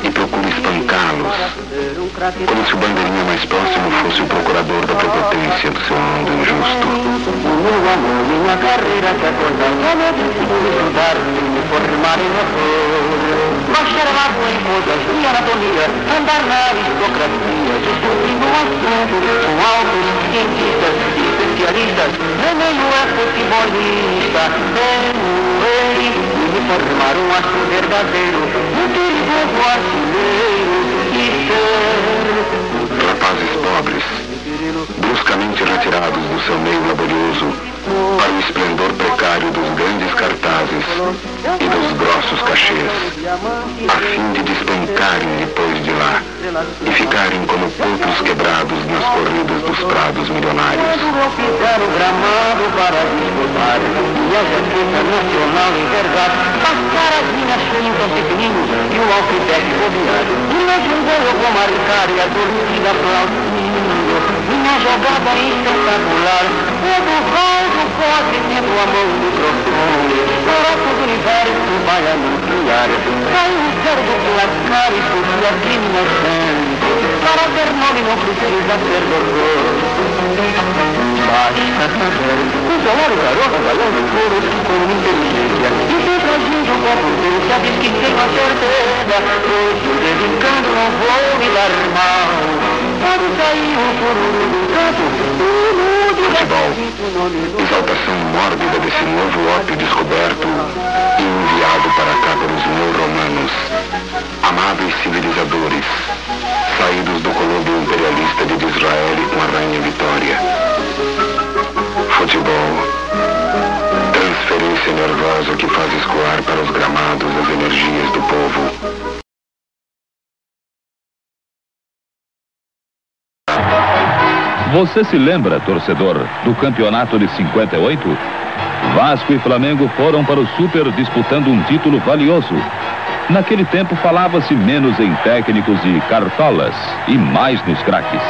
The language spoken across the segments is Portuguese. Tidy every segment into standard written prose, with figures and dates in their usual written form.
e procura espancá-los, como se o bandeirinha mais próximo fosse o procurador da prepotência do seu mundo injusto. Meu amor, minha carreira que acordar, me formar em horror. Baixar a água em coisas de anatomia, andar na aristocracia, discutindo o assunto com altos cientistas e especialistas. Meu meio é futebolista, rei, me formar um astro verdadeiro, um perigoso artilheiro e ser. Rapazes pobres, bruscamente retirados do seu meio laborioso para o esplendor precário dos grandes cartazes e dos grossos cachês, a fim de despencarem depois de lá e ficarem como potros quebrados nas corridas dos prados milionários. Fizeram gramado para disputar e a defesa nacional envergada, as caras chuncas e pequeninos e o alfitec bobeado. E me jogou com a Ricária, torcida aplaudindo. Minha jogada espetacular, todo valdo corre tendo a mão do microfone. Para todo o universo vai anunciar, sai o céu do placar e surge a criminação. Para ter nome não precisa ser doutor. Basta saber, isolar o garoto balão do couro com inteligência e sempre agindo com prudência, diz que tem a certeza, hoje dedicando não vou me dar mal. Pode sair um fururu do canto, Futebol, exaltação mórbida desse novo ópio descoberto e enviado para cá pelos neo-romanos, amáveis civilizadores, saídos do colômbio imperialista de Israel com a rainha Vitória. Futebol, transferência nervosa que faz escoar para os gramados as energias do povo. Você se lembra, torcedor, do campeonato de 58? Vasco e Flamengo foram para o Super disputando um título valioso. Naquele tempo falava-se menos em técnicos e cartolas e mais nos craques.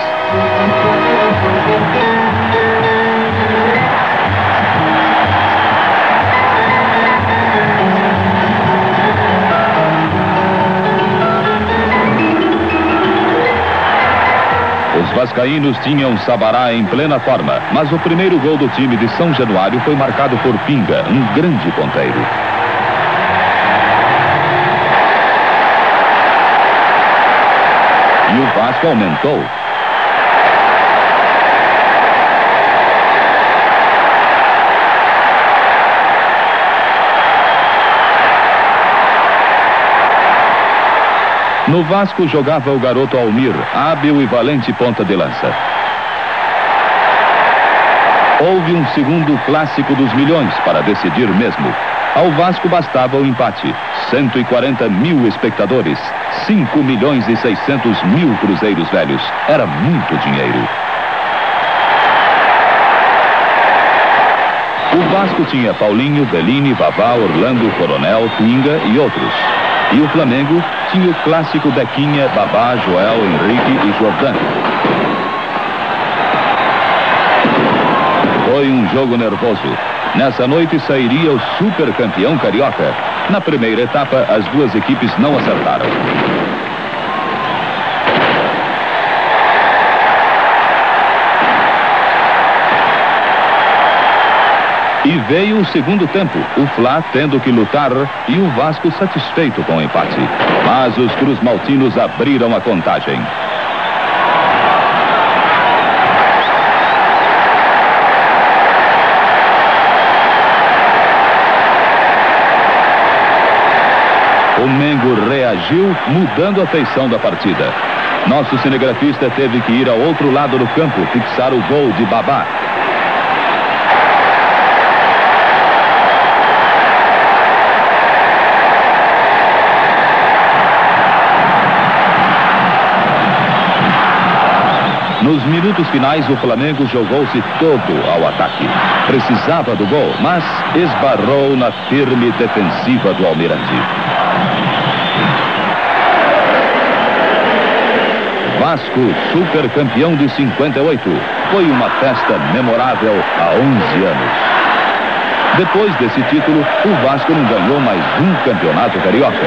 Os vascaínos tinham Sabará em plena forma, mas o primeiro gol do time de São Januário foi marcado por Pinga, um grande ponteiro. E o Vasco aumentou. No Vasco jogava o garoto Almir, hábil e valente ponta de lança. Houve um segundo clássico dos milhões para decidir mesmo. Ao Vasco bastava o empate. 140 mil espectadores, 5 milhões e 600 mil cruzeiros velhos. Era muito dinheiro. O Vasco tinha Paulinho, Bellini, Vavá, Orlando, Coronel, Pinga e outros. E o Flamengo tinha o clássico Bequinha, Babá, Joel, Henrique e Jordan. Foi um jogo nervoso. Nessa noite sairia o super campeão carioca. Na primeira etapa, as duas equipes não acertaram. E veio o segundo tempo, o Fla tendo que lutar e o Vasco satisfeito com o empate. Mas os cruzmaltinos abriram a contagem. O Mengo reagiu, mudando a feição da partida. Nosso cinegrafista teve que ir ao outro lado do campo, fixar o gol de Babá. Nos minutos finais, o Flamengo jogou-se todo ao ataque. Precisava do gol, mas esbarrou na firme defensiva do Almirante. Vasco, super campeão de 58. Foi uma festa memorável há 11 anos. Depois desse título, o Vasco não ganhou mais um campeonato carioca.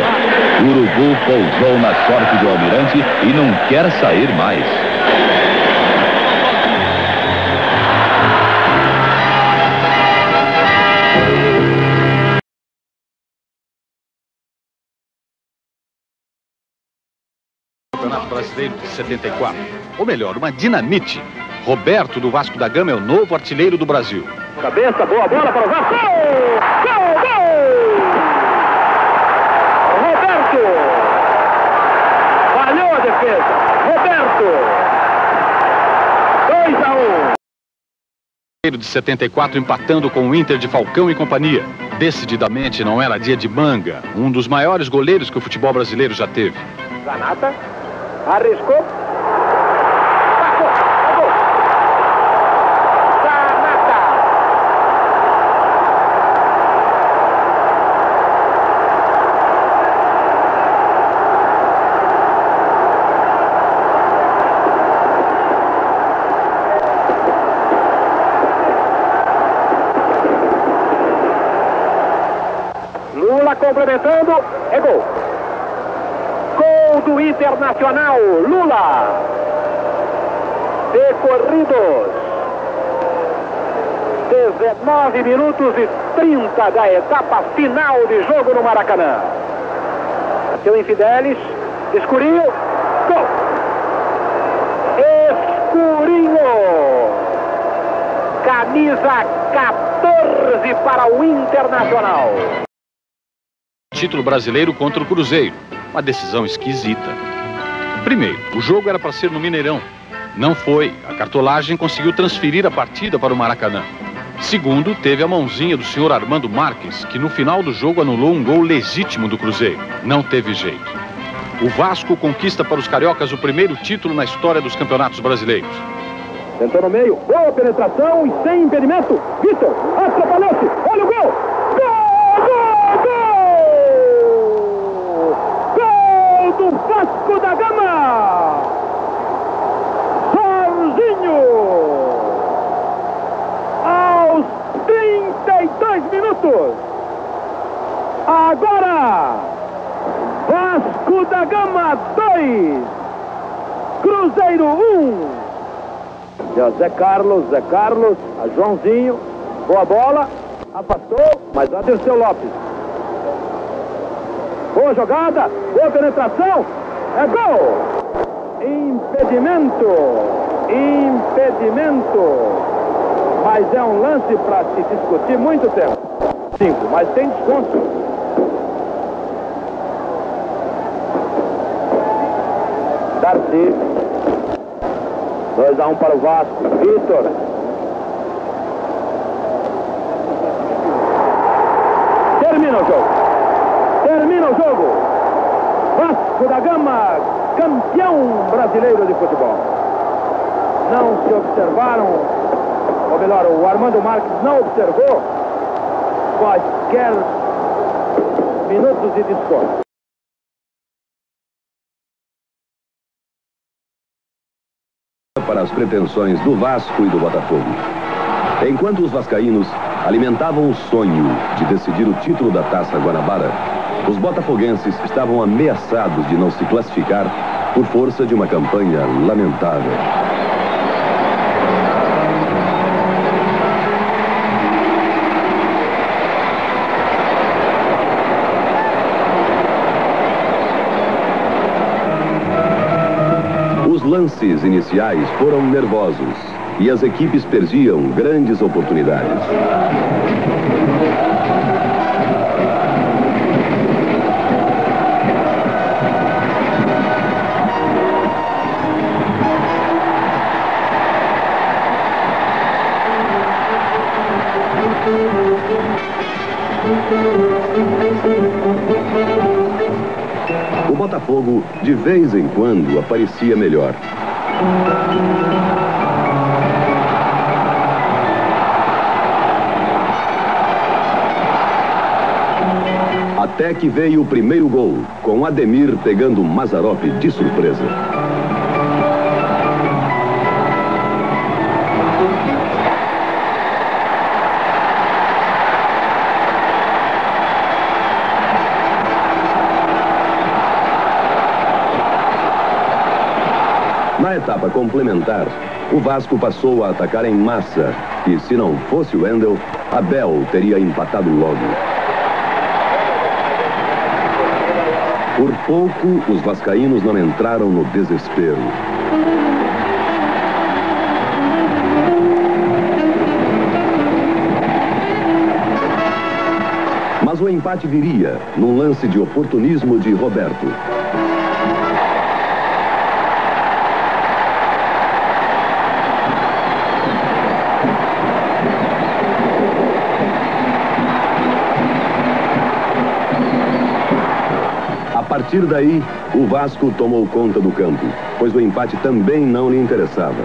O Urubu pousou na sorte do Almirante e não quer sair mais. Campeonato Brasileiro de 74. Ou melhor, uma dinamite. Roberto do Vasco da Gama é o novo artilheiro do Brasil. Cabeça, boa bola para o Vasco. Gol! Gol! Roberto! Falhou a defesa. Roberto! 2-1. De 74 empatando com o Inter de Falcão e companhia. Decididamente não era dia de Manga, um dos maiores goleiros que o futebol brasileiro já teve. Zanata arriscou. Passou. Gol. Zanata. Lula complementando. É gol. Gol do Internacional, Lula. Decorridos 19 minutos e 30 da etapa final de jogo no Maracanã. Seu Infidelis, Escurinho, gol. Escurinho. Camisa 14 para o Internacional. Título brasileiro contra o Cruzeiro. Uma decisão esquisita. Primeiro, o jogo era para ser no Mineirão. Não foi. A cartolagem conseguiu transferir a partida para o Maracanã. Segundo, teve a mãozinha do senhor Armando Marques, que no final do jogo anulou um gol legítimo do Cruzeiro. Não teve jeito. O Vasco conquista para os cariocas o primeiro título na história dos campeonatos brasileiros. Tentou no meio, boa penetração e sem impedimento. Vitor, atrapalhou-se, olha o gol! Do Vasco da Gama, Jorginho, aos 32 minutos. Agora, Vasco da Gama 2, Cruzeiro 1. Zé Carlos, a Joãozinho, boa bola, afastou, mas atenção Lopes. Boa jogada, boa penetração, é gol! Impedimento, mas é um lance para se discutir muito tempo. 5, mas tem desconto. Darcy, 2-1 para o Vasco, Vitor. Termina o jogo. Vasco da Gama, campeão brasileiro de futebol. Não se observaram, ou melhor, o Armando Marques não observou quaisquer minutos de desconto. Para as pretensões do Vasco e do Botafogo. Enquanto os vascaínos alimentavam o sonho de decidir o título da Taça Guanabara, os botafoguenses estavam ameaçados de não se classificar por força de uma campanha lamentável. Os lances iniciais foram nervosos e as equipes perdiam grandes oportunidades. O Botafogo, de vez em quando, aparecia melhor. Até que veio o primeiro gol, com Ademir pegando Mazzaropi de surpresa. Na etapa complementar, o Vasco passou a atacar em massa e, se não fosse o Wendel, Abel teria empatado logo. Por pouco, os vascaínos não entraram no desespero. Mas o empate viria num lance de oportunismo de Roberto. A partir daí, o Vasco tomou conta do campo, pois o empate também não lhe interessava.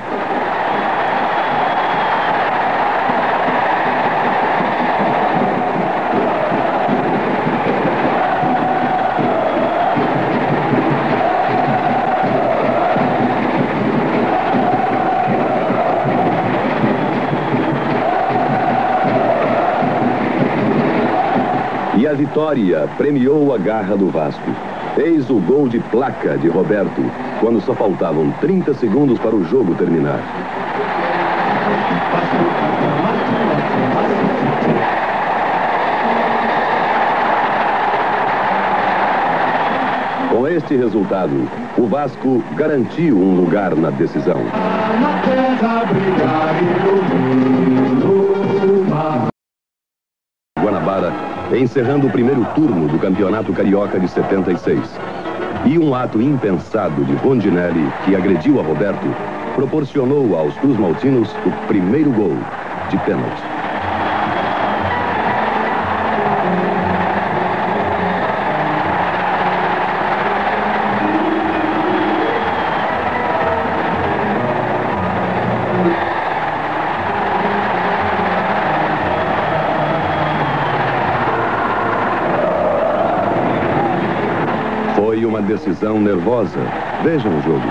E a vitória premiou a garra do Vasco. Eis o gol de placa de Roberto, quando só faltavam 30 segundos para o jogo terminar. Com este resultado, o Vasco garantiu um lugar na decisão. Guanabara, encerrando o primeiro turno do Campeonato Carioca de 76. E um ato impensado de Rondinelli, que agrediu a Roberto, proporcionou aos cruzmaltinos o primeiro gol de pênalti. Foi uma decisão nervosa. Vejam o jogo.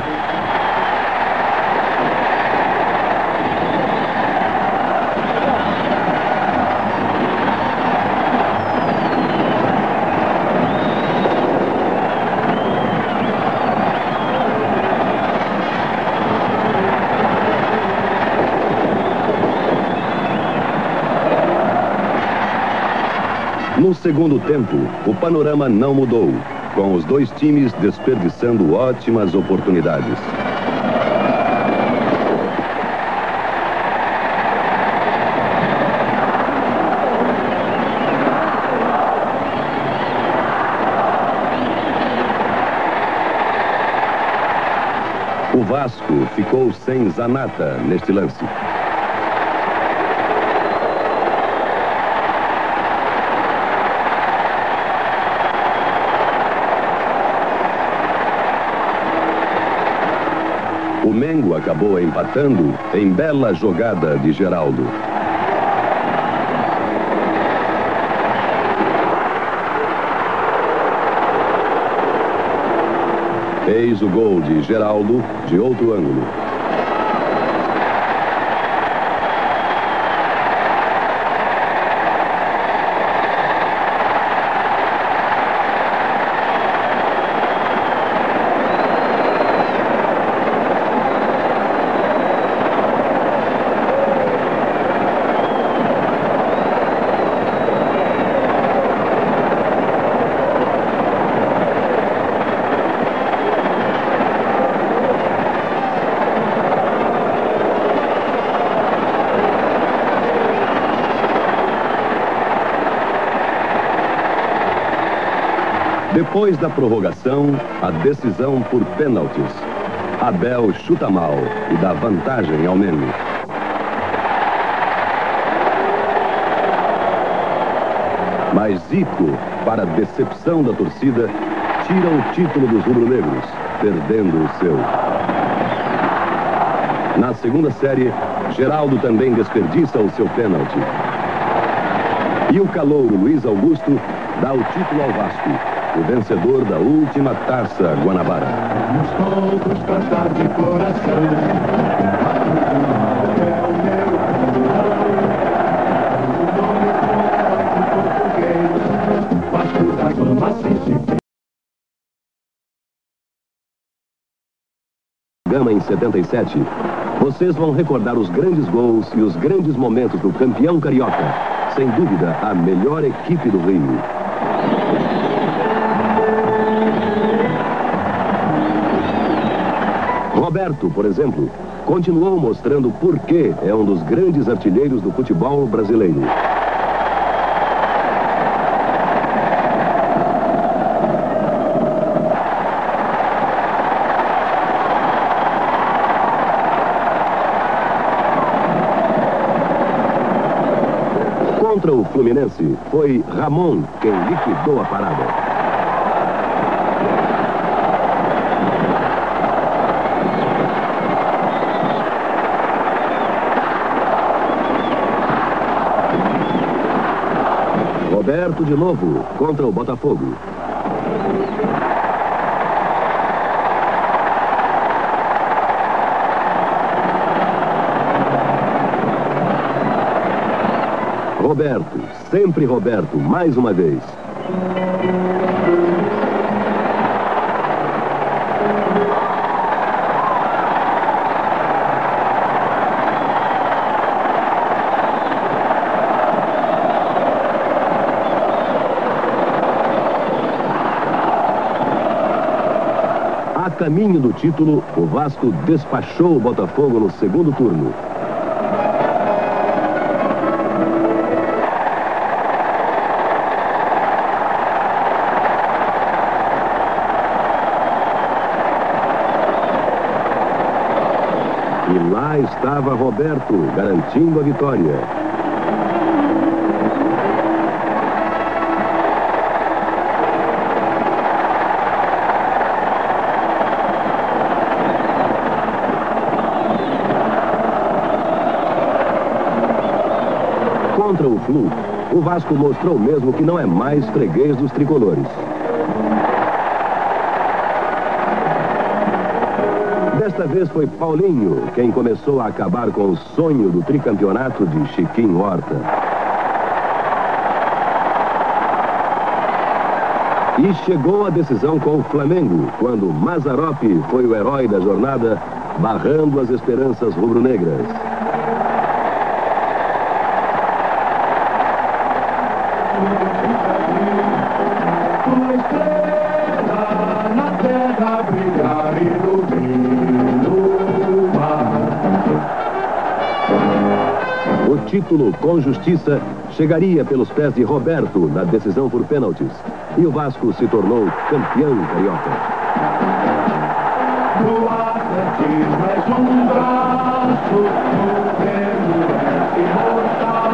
No segundo tempo, o panorama não mudou, com os dois times desperdiçando ótimas oportunidades. O Vasco ficou sem Zanata neste lance. O Mengo acabou empatando em bela jogada de Geraldo. Eis o gol de Geraldo de outro ângulo. Depois da prorrogação, a decisão por pênaltis. Abel chuta mal e dá vantagem ao Mengo. Mas Zico, para a decepção da torcida, tira o título dos rubro-negros, perdendo o seu. Na segunda série, Geraldo também desperdiça o seu pênalti. E o calouro Luiz Augusto dá o título ao Vasco, o vencedor da última Taça Guanabara. Vamos todos cantar de coração. Gama em 77, vocês vão recordar os grandes gols e os grandes momentos do campeão carioca. Sem dúvida, a melhor equipe do Rio. Roberto, por exemplo, continuou mostrando por que é um dos grandes artilheiros do futebol brasileiro. Contra o Fluminense, foi Ramon quem liquidou a parada. Roberto de novo, contra o Botafogo. Roberto, sempre Roberto, mais uma vez. A caminho do título, o Vasco despachou o Botafogo no segundo turno. E lá estava Roberto, garantindo a vitória. Contra o Flu, o Vasco mostrou mesmo que não é mais freguês dos tricolores. Desta vez foi Paulinho quem começou a acabar com o sonho do tricampeonato de Chiquinho Horta. E chegou a decisão com o Flamengo, quando Mazzaropi foi o herói da jornada, barrando as esperanças rubro-negras. O título com justiça chegaria pelos pés de Roberto na decisão por pênaltis. E o Vasco se tornou campeão carioca. O atletismo é um braço, o tempo é imortal.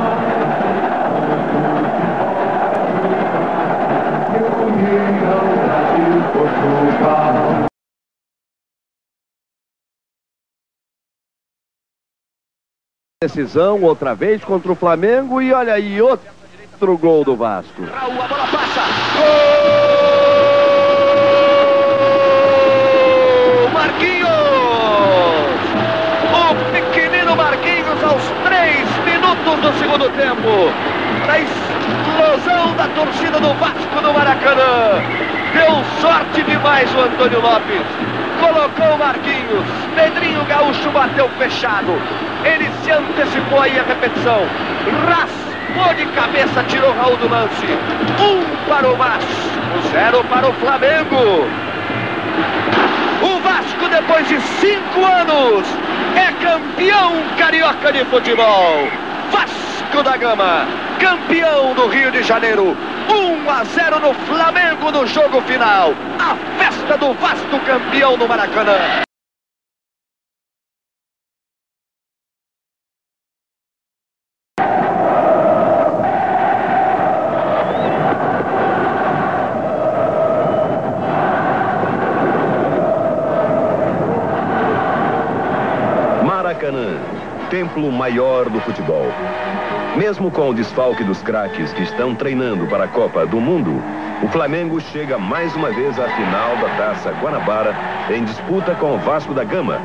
Decisão outra vez contra o Flamengo e olha aí outro gol do Vasco. A bola passa. Gol! Marquinhos! O pequenino Marquinhos aos 3 minutos do segundo tempo. Na explosão da torcida do Vasco no Maracanã. Deu sorte demais o Antônio Lopes. Colocou o Marquinhos. Pedrinho Gaúcho bateu fechado. Ele se antecipou aí a repetição. Raspou de cabeça, tirou Raul do lance. 1 para o Vasco, 0 para o Flamengo. O Vasco, depois de 5 anos, é campeão carioca de futebol. Vasco da Gama, campeão do Rio de Janeiro. 1-0 no Flamengo no jogo final. A festa do Vasco campeão no Maracanã. Maracanã, templo maior do futebol. Mesmo com o desfalque dos craques que estão treinando para a Copa do Mundo, o Flamengo chega mais uma vez à final da Taça Guanabara em disputa com o Vasco da Gama,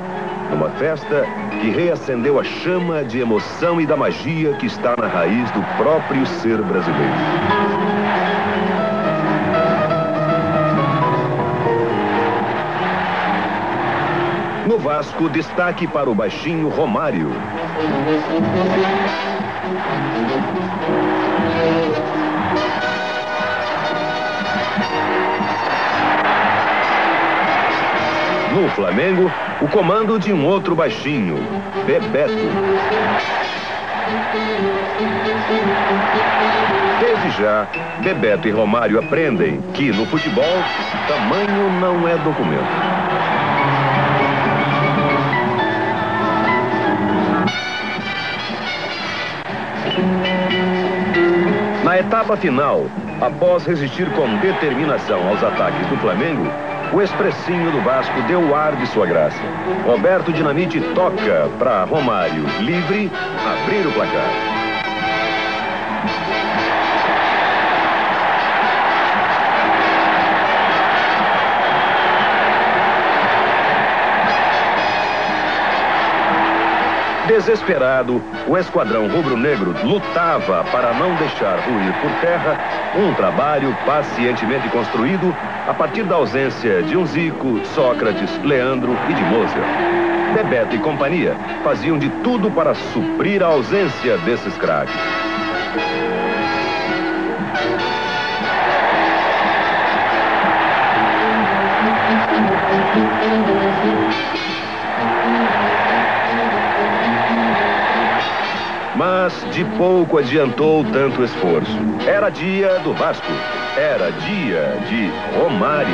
numa festa que reacendeu a chama de emoção e da magia que está na raiz do próprio ser brasileiro. No Vasco, destaque para o baixinho Romário. No Flamengo, o comando de um outro baixinho, Bebeto. Desde já, Bebeto e Romário aprendem que no futebol, tamanho não é documento. Na etapa final, após resistir com determinação aos ataques do Flamengo, o expressinho do Vasco deu o ar de sua graça. Roberto Dinamite toca para Romário, livre, abrir o placar. Desesperado, o esquadrão rubro-negro lutava para não deixar ruir por terra um trabalho pacientemente construído a partir da ausência de um Zico, Sócrates, Leandro e de Moser. Bebeto e companhia faziam de tudo para suprir a ausência desses craques. Mas de pouco adiantou tanto esforço. Era dia do Vasco. Era dia de Romário.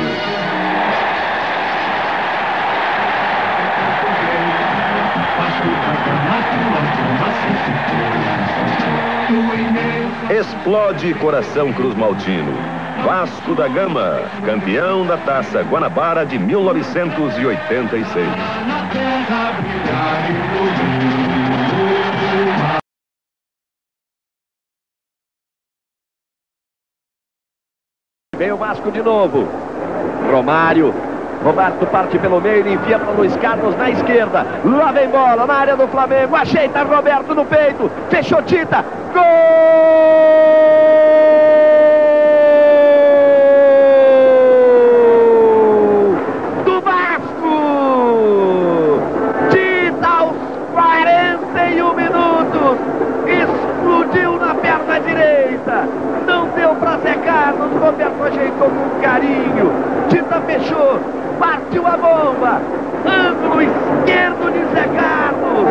Explode coração cruzmaltino. Vasco da Gama, campeão da Taça Guanabara de 1986. Vem o Vasco de novo. Romário. Roberto parte pelo meio, ele envia para Luiz Carlos na esquerda. Lá vem bola na área do Flamengo. Ajeita Roberto no peito. Fechou Tita. Gol! Do Vasco! Tita aos 41 minutos. Explodiu na perna direita. Não deu para Zé Carlos, Roberto ajeitou com carinho. Tita fechou, partiu a bomba. Ângulo esquerdo de Zé Carlos.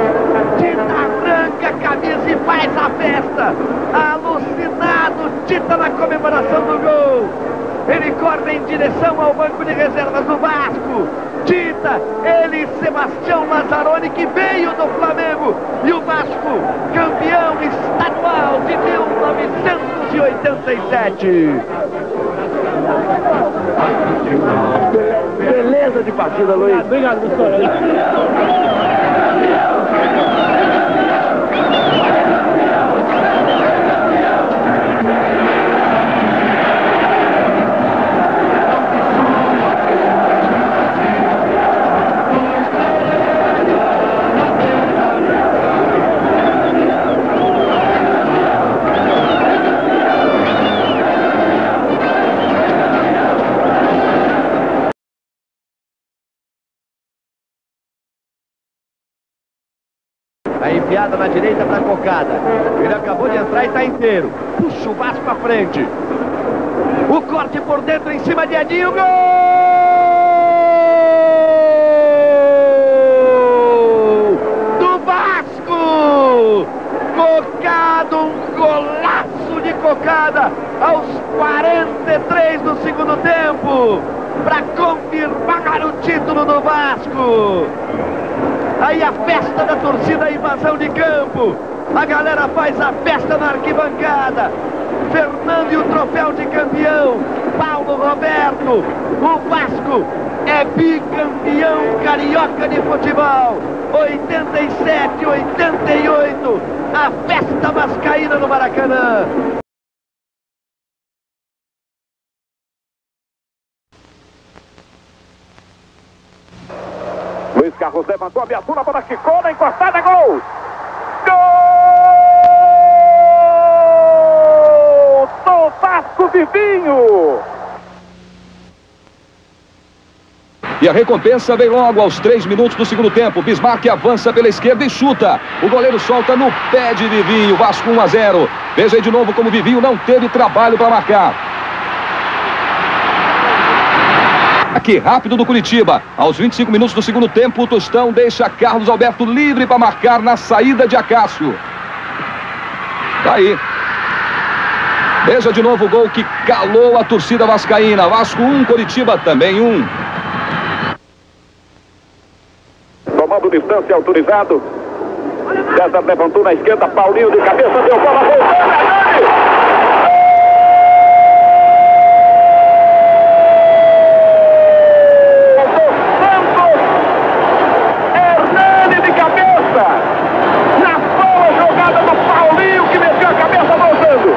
Tita arranca a camisa e faz a festa. Alucinado, Tita na comemoração do gol. Ele corre em direção ao banco de reservas do Vasco. Tita, ele e Sebastião Lazzaroni, que veio do Flamengo. E o Vasco, campeão estadual de 1987. Beleza de partida, Luiz. Obrigado, professor. A enfiada na direita para Cocada. Ele acabou de entrar e está inteiro. Puxa o Vasco para frente. O corte por dentro em cima de Edinho. Gol! Do Vasco! Cocada, um golaço de Cocada aos 43 do segundo tempo para confirmar o título do Vasco. Aí a festa da torcida, a invasão de campo. A galera faz a festa na arquibancada. Fernando e o troféu de campeão. Paulo Roberto. O Vasco é bicampeão carioca de futebol. 87, 88. A festa vascaína no Maracanã. Luiz Carlos levantou a abertura para Chicó, na encostada, gol! Gol! Do Vasco Vivinho! E a recompensa vem logo aos 3 minutos do segundo tempo. Bismarck avança pela esquerda e chuta. O goleiro solta no pé de Vivinho. Vasco 1-0. Veja aí de novo como Vivinho não teve trabalho para marcar. Aqui, rápido do Curitiba. Aos 25 minutos do segundo tempo, o Tostão deixa Carlos Alberto livre para marcar na saída de Acácio. Tá aí. Veja de novo o gol que calou a torcida vascaína. Vasco 1, Curitiba também 1. Tomando distância, autorizado. César levantou na esquerda, Paulinho de cabeça, deu bola, voltou, Hernani de cabeça. Na bola jogada do Paulinho, que meteu a cabeça voltando.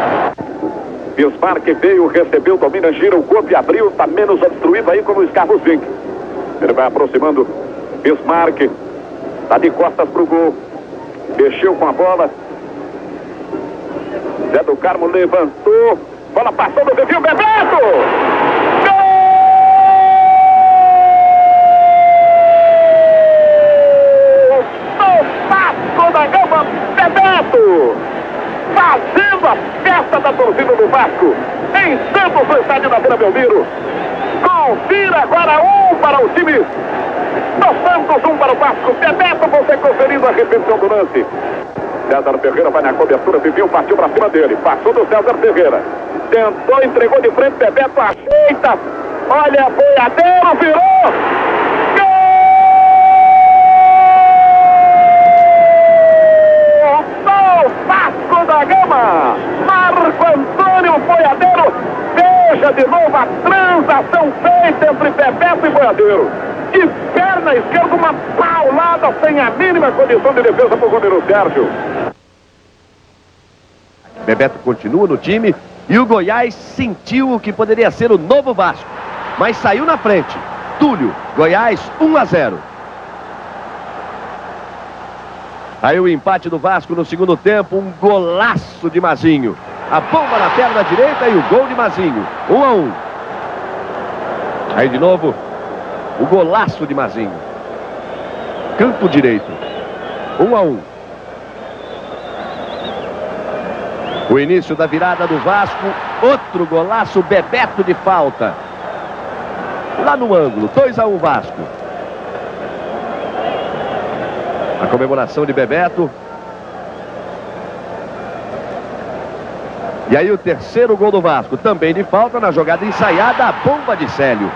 Bismarck veio, recebeu, domina, gira o corpo e abriu, está menos obstruído aí como o Carlos Vinck. Ele vai aproximando. Bismarck está de costas para o gol. Mexeu com a bola. Zé do Carmo levantou. Bola passou do Vivinho, Bebeto! Gol! Do Vasco da Gama, Bebeto! Fazendo a festa da torcida do Vasco. Em Santos, no estádio da Vila Belmiro. Confira agora 1 para o time do Santos, 1 para o Vasco. Bebeto você conferindo a repetição do lance. César Ferreira vai na cobertura, Vivinho partiu para cima dele. Passou do César Ferreira. Tentou, entregou de frente, Bebeto ajeita. Olha, boiadeiro, virou. Gol do Vasco da Gama. Marco Antônio Boiadeiro. Veja de novo a transação feita entre Bebeto e Boiadeiro. De perna esquerda, uma paulada sem a mínima condição de defesa para o goleiro Sérgio. Bebeto continua no time e o Goiás sentiu o que poderia ser o novo Vasco, mas saiu na frente. Túlio, Goiás 1-0. Aí o empate do Vasco no segundo tempo, um golaço de Mazinho. A bomba na perna direita e o gol de Mazinho. 1-1. Aí de novo, o golaço de Mazinho. Canto direito. 1-1. O início da virada do Vasco. Outro golaço, Bebeto de falta. Lá no ângulo, 2-1 Vasco. A comemoração de Bebeto. E aí o terceiro gol do Vasco, também de falta na jogada ensaiada, a bomba de Célio.